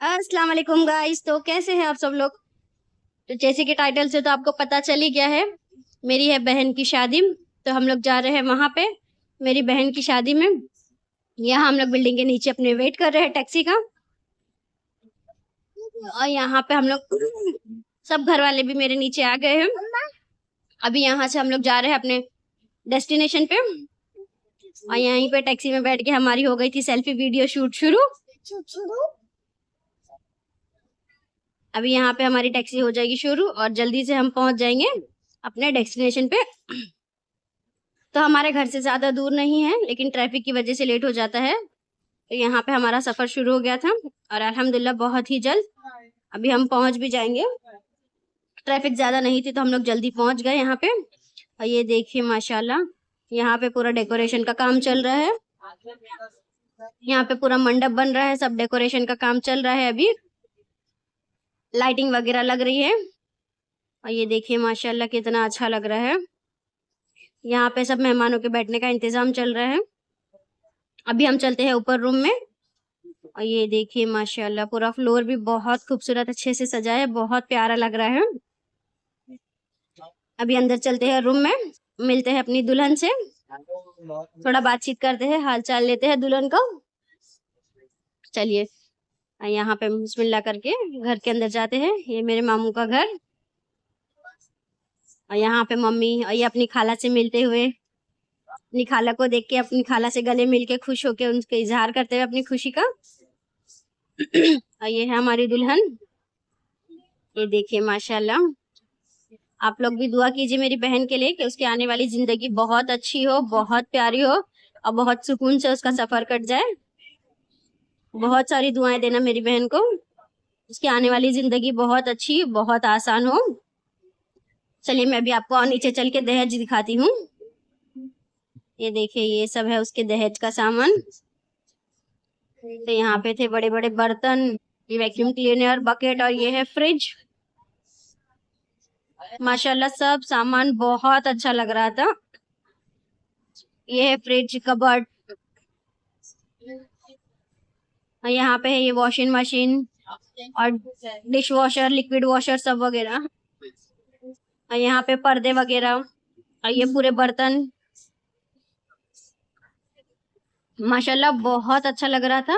अस्सलाम वालेकुम गाइस। तो कैसे हैं आप सब लोग। तो जैसे कि टाइटल से तो आपको पता चल ही गया है, मेरी है बहन की शादी। तो हम लोग जा रहे हैं वहां पे मेरी बहन की शादी में। यहाँ हम लोग बिल्डिंग के नीचे अपने वेट कर रहे हैं टैक्सी का। और यहाँ पे हम लोग सब घर वाले भी मेरे नीचे आ गए हैं। अभी यहाँ से हम लोग जा रहे हैं अपने डेस्टिनेशन पे। और यहीं पे टैक्सी में बैठ के हमारी हो गई थी सेल्फी वीडियो शूट शुरू। अभी यहाँ पे हमारी टैक्सी हो जाएगी शुरू और जल्दी से हम पहुंच जाएंगे अपने डेस्टिनेशन पे। तो हमारे घर से ज्यादा दूर नहीं है, लेकिन ट्रैफिक की वजह से लेट हो जाता है। तो यहाँ पे हमारा सफर शुरू हो गया था और अल्हम्दुलिल्लाह बहुत ही जल्द अभी हम पहुंच भी जाएंगे। ट्रैफिक ज्यादा नहीं थी तो हम लोग जल्दी पहुंच गए यहाँ पे। और ये देखिए माशाल्लाह, यहाँ पे पूरा डेकोरेशन का काम चल रहा है। यहाँ पे पूरा मंडप बन रहा है, सब डेकोरेशन का काम चल रहा है अभी। लाइटिंग वगैरह लग रही है और ये देखिए माशाल्लाह कितना अच्छा लग रहा है। यहाँ पे सब मेहमानों के बैठने का इंतजाम चल रहा है। अभी हम चलते हैं ऊपर रूम में। और ये देखिए माशाल्लाह पूरा फ्लोर भी बहुत खूबसूरत अच्छे से सजा है, बहुत प्यारा लग रहा है। अभी अंदर चलते हैं रूम में, मिलते हैं अपनी दुल्हन से, थोड़ा बातचीत करते हैं, हाल चाल लेते हैं दुल्हन को। चलिए यहाँ पे बिस्मिल्लाह करके घर के अंदर जाते हैं। ये मेरे मामू का घर। और यहाँ पे मम्मी और ये अपनी खाला से मिलते हुए, अपनी खाला को देख के अपनी खाला से गले मिल के खुश होके उनके इजहार करते हुए अपनी खुशी का। और ये है हमारी दुल्हन। ये देखिए माशाल्लाह, आप लोग भी दुआ कीजिए मेरी बहन के लिए कि उसकी आने वाली जिंदगी बहुत अच्छी हो, बहुत प्यारी हो और बहुत सुकून से उसका सफर कट जाए। बहुत सारी दुआएं देना मेरी बहन को, उसकी आने वाली जिंदगी बहुत अच्छी बहुत आसान हो। चलिए मैं अभी आपको और नीचे चल के दहेज दिखाती हूँ। ये देखिए ये सब है उसके दहेज का सामान। तो यहाँ पे थे बड़े बड़े बर्तन, ये वैक्यूम क्लीनर, बकेट और ये है फ्रिज। माशाल्लाह सब सामान बहुत अच्छा लग रहा था। ये है फ्रिज, कबर्ड। और यहाँ पे है ये वॉशिंग मशीन और डिश वॉशर, लिक्विड वॉशर सब वगैरह। और यहाँ पे पर्दे वगैरह और ये पूरे बर्तन। माशाल्लाह बहुत अच्छा लग रहा था।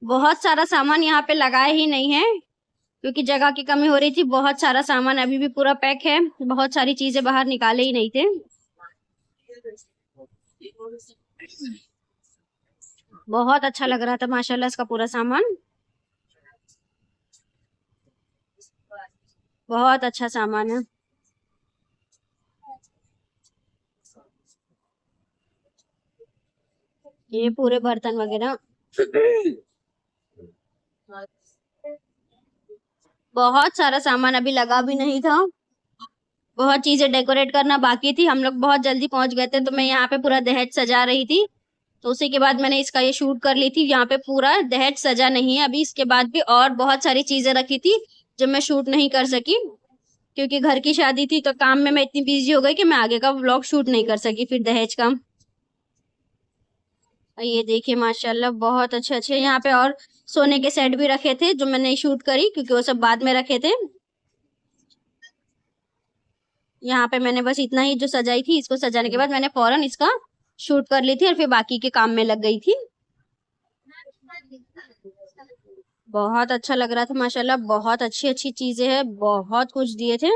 बहुत सारा सामान यहाँ पे लगाए ही नहीं है क्योंकि जगह की कमी हो रही थी। बहुत सारा सामान अभी भी पूरा पैक है, बहुत सारी चीजें बाहर निकाले ही नहीं थे। बहुत अच्छा लग रहा था माशाल्लाह इसका पूरा सामान। बहुत अच्छा सामान है। ये पूरे बर्तन वगैरह बहुत सारा सामान अभी लगा भी नहीं था। बहुत चीजें डेकोरेट करना बाकी थी। हम लोग बहुत जल्दी पहुंच गए थे तो मैं यहाँ पे पूरा दहेज सजा रही थी। तो उसी के बाद मैंने इसका ये शूट कर ली थी। यहाँ पे पूरा दहेज सजा नहीं है अभी, इसके बाद भी और बहुत सारी चीजें रखी थी जो मैं शूट नहीं कर सकी क्योंकि घर की शादी थी। तो काम में मैं इतनी बिजी हो गई कि मैं आगे का व्लॉग शूट नहीं कर सकी फिर दहेज का। और ये देखिए माशाल्लाह बहुत अच्छे अच्छे यहाँ पे और सोने के सेट भी रखे थे जो मैं नहीं शूट करी क्योंकि वो सब बाद में रखे थे। यहाँ पे मैंने बस इतना ही जो सजाई थी, इसको सजाने के बाद मैंने फौरन इसका शूट कर ली थी और फिर बाकी के काम में लग गई थी। बहुत अच्छा लग रहा था माशाल्लाह, बहुत अच्छी अच्छी चीजें हैं, बहुत कुछ दिए थे।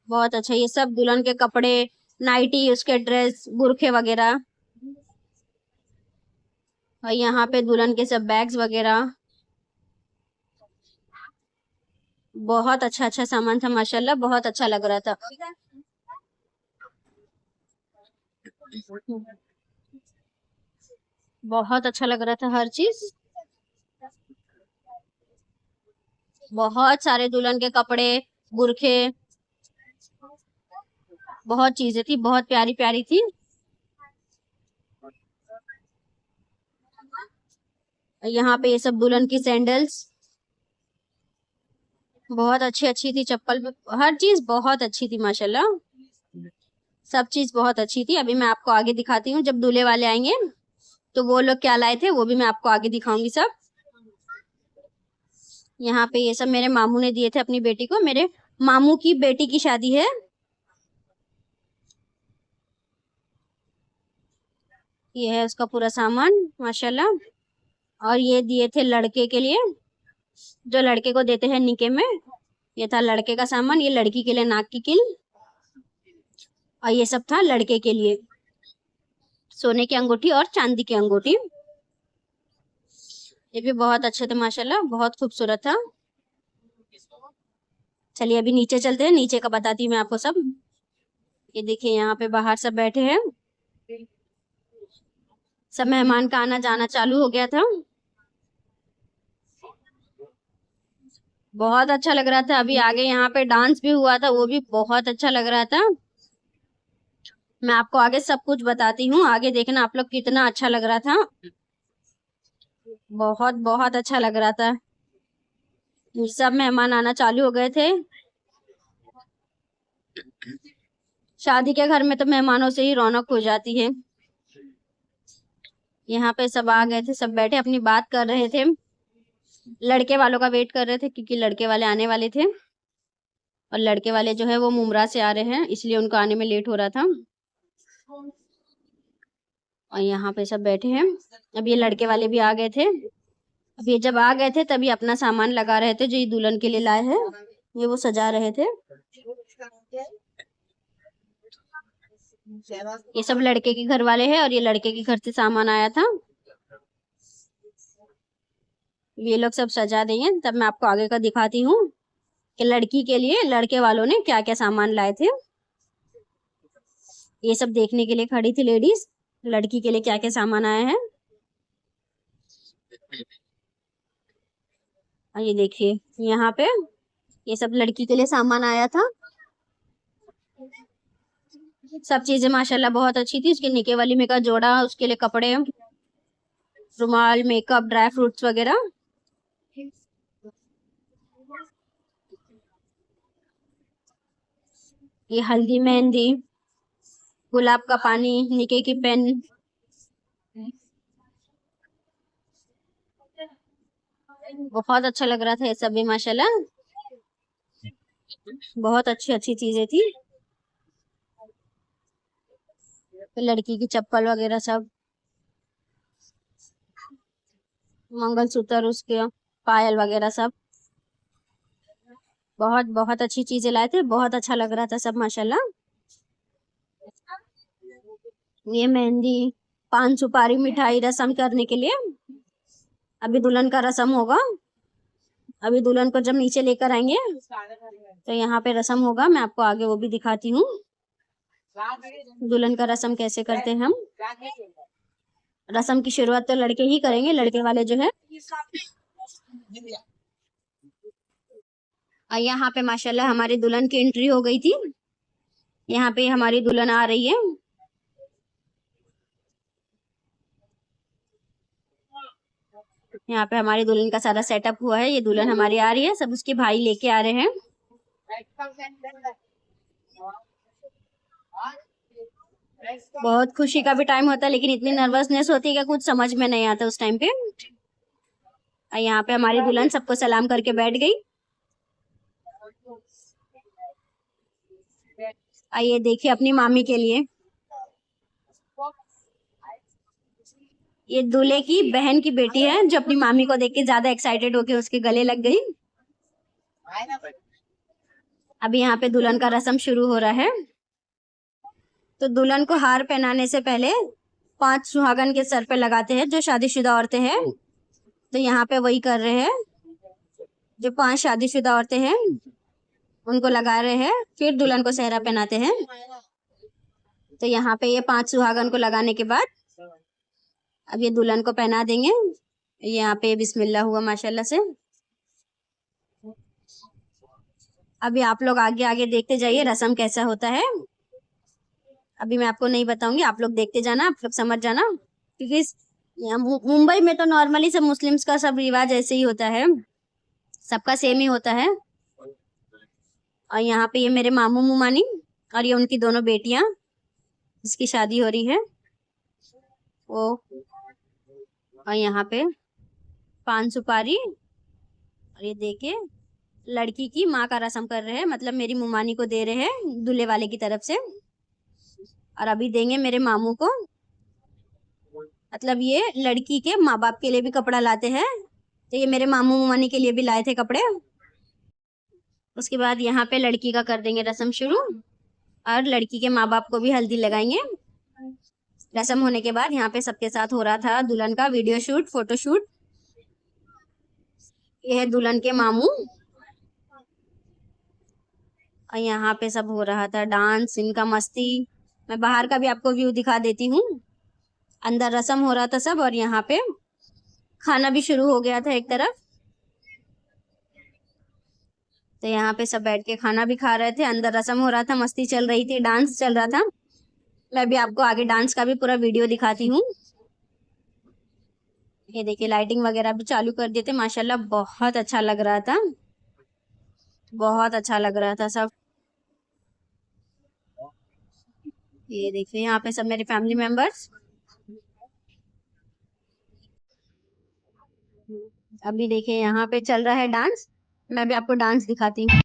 बहुत अच्छा, ये सब दुल्हन के कपड़े, नाइटी, उसके ड्रेस, बुरखे वगैरह। और यहाँ पे दुल्हन के सब बैग्स वगैरह। बहुत अच्छा अच्छा सामान था माशाल्लाह, बहुत अच्छा लग रहा था। बहुत अच्छा लग रहा था हर चीज। बहुत सारे दुल्हन के कपड़े, बुरखे, बहुत चीजें थी, बहुत प्यारी प्यारी थी। यहाँ पे ये सब दुल्हन की सैंडल्स बहुत अच्छी अच्छी थी, चप्पल भी, हर चीज बहुत अच्छी थी माशाल्लाह। सब चीज बहुत अच्छी थी। अभी मैं आपको आगे दिखाती हूँ, जब दूल्हे वाले आएंगे तो वो लोग क्या लाए थे वो भी मैं आपको आगे दिखाऊंगी सब। यहाँ पे ये सब मेरे मामू ने दिए थे अपनी बेटी को, मेरे मामू की बेटी की शादी है। ये है उसका पूरा सामान माशाल्लाह। और ये दिए थे लड़के के लिए, जो लड़के को देते हैं निके में। ये था लड़के का सामान, ये लड़की के लिए नाक की किल, और ये सब था लड़के के लिए सोने की अंगूठी और चांदी की अंगूठी। ये भी बहुत अच्छे थे माशाल्लाह, बहुत खूबसूरत था। चलिए अभी नीचे चलते हैं, नीचे का बताती हूँ मैं आपको सब। ये देखिए यहाँ पे बाहर सब बैठे हैं, सब मेहमान का आना जाना चालू हो गया था। बहुत अच्छा लग रहा था। अभी आगे यहाँ पे डांस भी हुआ था, वो भी बहुत अच्छा लग रहा था। मैं आपको आगे सब कुछ बताती हूँ, आगे देखना आप लोग कितना अच्छा लग रहा था। बहुत बहुत अच्छा लग रहा था। सब मेहमान आना चालू हो गए थे। शादी के घर में तो मेहमानों से ही रौनक हो जाती है। यहाँ पे सब आ गए थे, सब बैठे अपनी बात कर रहे थे। लड़के वालों का वेट कर रहे थे क्योंकि लड़के वाले आने वाले थे, और लड़के वाले जो है वो मुमरा से आ रहे हैं, इसलिए उनको आने में लेट हो रहा था। और यहाँ पे सब बैठे हैं। अब ये लड़के वाले भी आ गए थे। अब ये जब आ गए थे तभी अपना सामान लगा रहे थे जो ये दुल्हन के लिए लाए हैं, ये वो सजा रहे थे। ये सब लड़के के घर वाले हैं और ये लड़के के घर से सामान आया था। ये लोग सब सजा देंगे, तब मैं आपको आगे का दिखाती हूँ कि लड़की के लिए लड़के वालों ने क्या क्या सामान लाए थे। ये सब देखने के लिए खड़ी थी लेडीज, लड़की के लिए क्या क्या सामान आए हैं। और ये देखिए यहाँ पे ये सब लड़की के लिए सामान आया था। सब चीजें माशाल्लाह बहुत अच्छी थी। उसके निके वाली में का जोड़ा, उसके लिए कपड़े, रुमाल, मेकअप, ड्राई फ्रूट्स वगैरह। ये हल्दी, मेहंदी, गुलाब का पानी, निके की पेन। बहुत अच्छा लग रहा था ये सब भी माशाल्लाह, बहुत अच्छी अच्छी चीजें थी। लड़की की चप्पल वगैरह सब, मंगलसूत्र, उसके पायल वगैरह सब, बहुत बहुत अच्छी चीजें लाए थे। बहुत अच्छा लग रहा था सब माशाल्लाह। ये मेहंदी, पान सुपारी, मिठाई, रस्म करने के लिए। अभी दुल्हन का रस्म होगा। अभी दुल्हन को जब नीचे लेकर आएंगे तो यहाँ पे रस्म होगा, मैं आपको आगे वो भी दिखाती हूँ दुल्हन का रस्म कैसे करते हैं हम। रस्म की शुरुआत तो लड़के ही करेंगे, लड़के वाले जो है। और यहाँ पे माशाल्लाह हमारी दुल्हन की एंट्री हो गई थी। यहाँ पे हमारी दुल्हन आ रही है। यहाँ पे हमारी दुल्हन का सारा सेटअप हुआ है। ये दुल्हन हमारी आ रही है, सब उसके भाई लेके आ रहे हैं। बहुत खुशी का भी टाइम होता है, लेकिन इतनी नर्वसनेस होती है कि कुछ समझ में नहीं आता उस टाइम पे। और यहाँ पे हमारी दुल्हन सबको सलाम करके बैठ गई। आइए देखिए अपनी मामी के लिए, ये दूल्हे की बहन की बेटी है जो अपनी मामी को देख के ज्यादा एक्साइटेड होके उसके गले लग गई। अभी यहाँ पे दुल्हन का रस्म शुरू हो रहा है। तो दुल्हन को हार पहनाने से पहले 5 सुहागन के सर पे लगाते हैं, जो शादीशुदा औरतें हैं। तो यहाँ पे वही कर रहे हैं, जो 5 शादीशुदा औरतें हैं उनको लगा रहे हैं, फिर दुल्हन को सेहरा पहनाते हैं। तो यहाँ पे ये 5 सुहागन को लगाने के बाद अब ये दुल्हन को पहना देंगे। यहाँ पे बिस्मिल्लाह हुआ माशाल्लाह से। अभी आप लोग आगे आगे देखते जाइए रस्म कैसा होता है। अभी मैं आपको नहीं बताऊंगी, आप लोग देखते जाना, आप लोग समझ जाना, क्योंकि यहाँ मुंबई में तो नॉर्मली सब मुस्लिम्स का सब रिवाज ऐसे ही होता है, सबका सेम ही होता है। और यहाँ पे ये मेरे मामू मुमानी और ये उनकी दोनों बेटियां जिसकी शादी हो रही है वो। और यहाँ पे पान सुपारी और ये देखिए लड़की की माँ का रस्म कर रहे हैं, मतलब मेरी मुमानी को दे रहे हैं दूल्हे वाले की तरफ से। और अभी देंगे मेरे मामू को, मतलब ये लड़की के माँ बाप के लिए भी कपड़ा लाते हैं, तो ये मेरे मामू मुमानी के लिए भी लाए थे कपड़े। उसके बाद यहाँ पे लड़की का कर देंगे रस्म शुरू, और लड़की के माँ बाप को भी हल्दी लगाएंगे। रस्म होने के बाद यहाँ पे सबके साथ हो रहा था दुल्हन का वीडियो शूट, फोटो शूट। ये है दुल्हन के मामू, और यहाँ पे सब हो रहा था डांस, इनका मस्ती। मैं बाहर का भी आपको व्यू दिखा देती हूँ। अंदर रस्म हो रहा था सब, और यहाँ पे खाना भी शुरू हो गया था एक तरफ। तो यहाँ पे सब बैठ के खाना भी खा रहे थे, अंदर रस्म हो रहा था, मस्ती चल रही थी, डांस चल रहा था। मैं भी आपको आगे डांस का भी पूरा वीडियो दिखाती हूँ। ये देखिए लाइटिंग वगैरह भी चालू कर दिए थे, माशाल्लाह बहुत अच्छा लग रहा था, बहुत अच्छा लग रहा था सब। ये देखिए यहाँ पे सब मेरे फैमिली मेंबर्स। अभी देखिए यहाँ पे चल रहा है डांस, मैं भी आपको डांस दिखाती हूँ।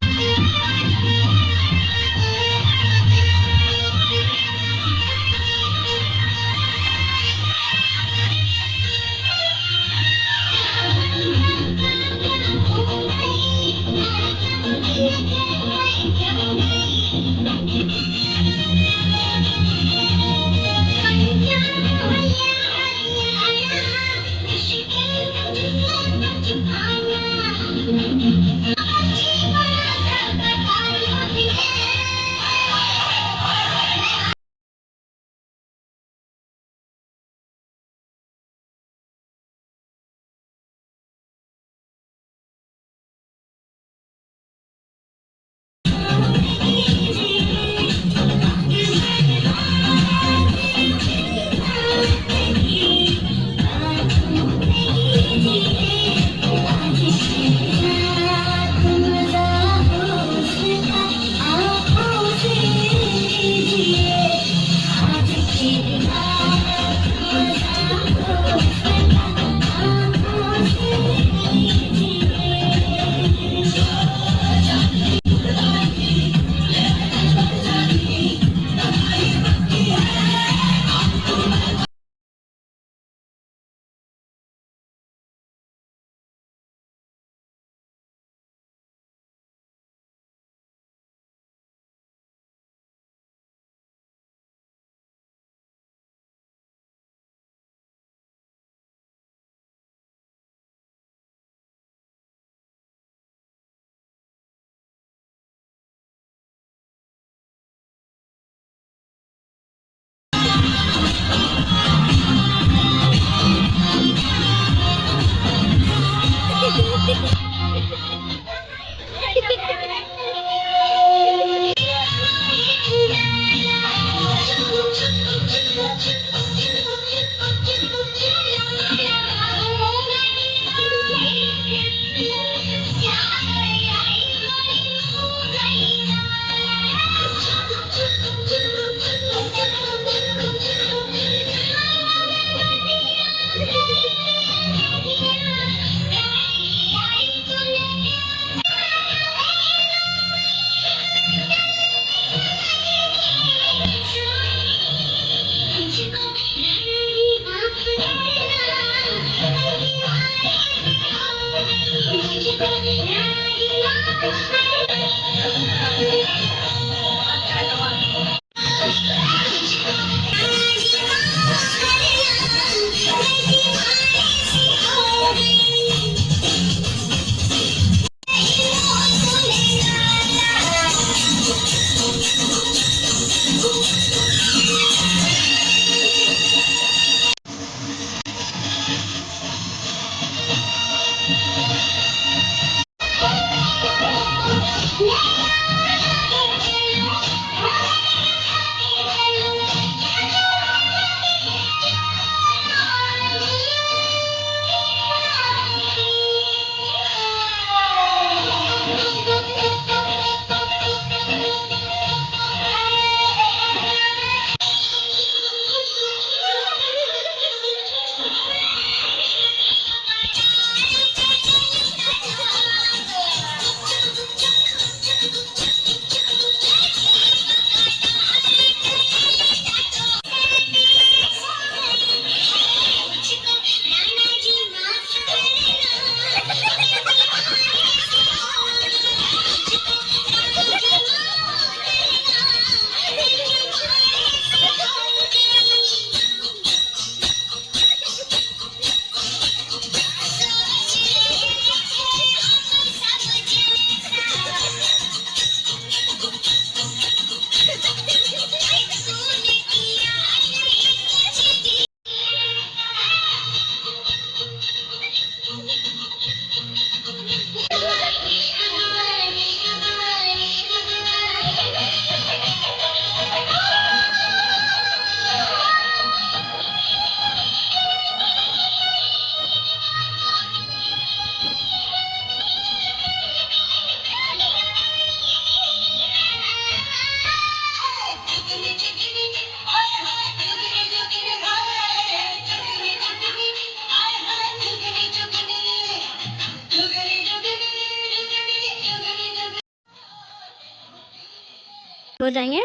हो जाएंगे।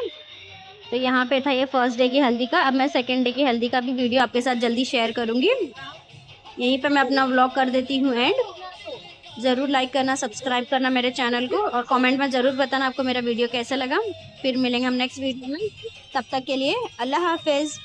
तो यहाँ पे था ये फर्स्ट डे की हल्दी का। अब मैं सेकंड डे की हल्दी का भी वीडियो आपके साथ जल्दी शेयर करूँगी। यहीं पे मैं अपना व्लॉग कर देती हूँ एंड। ज़रूर लाइक करना, सब्सक्राइब करना मेरे चैनल को, और कमेंट में ज़रूर बताना आपको मेरा वीडियो कैसा लगा। फिर मिलेंगे हम नेक्स्ट वीडियो में। तब तक के लिए अल्लाह हाफिज़।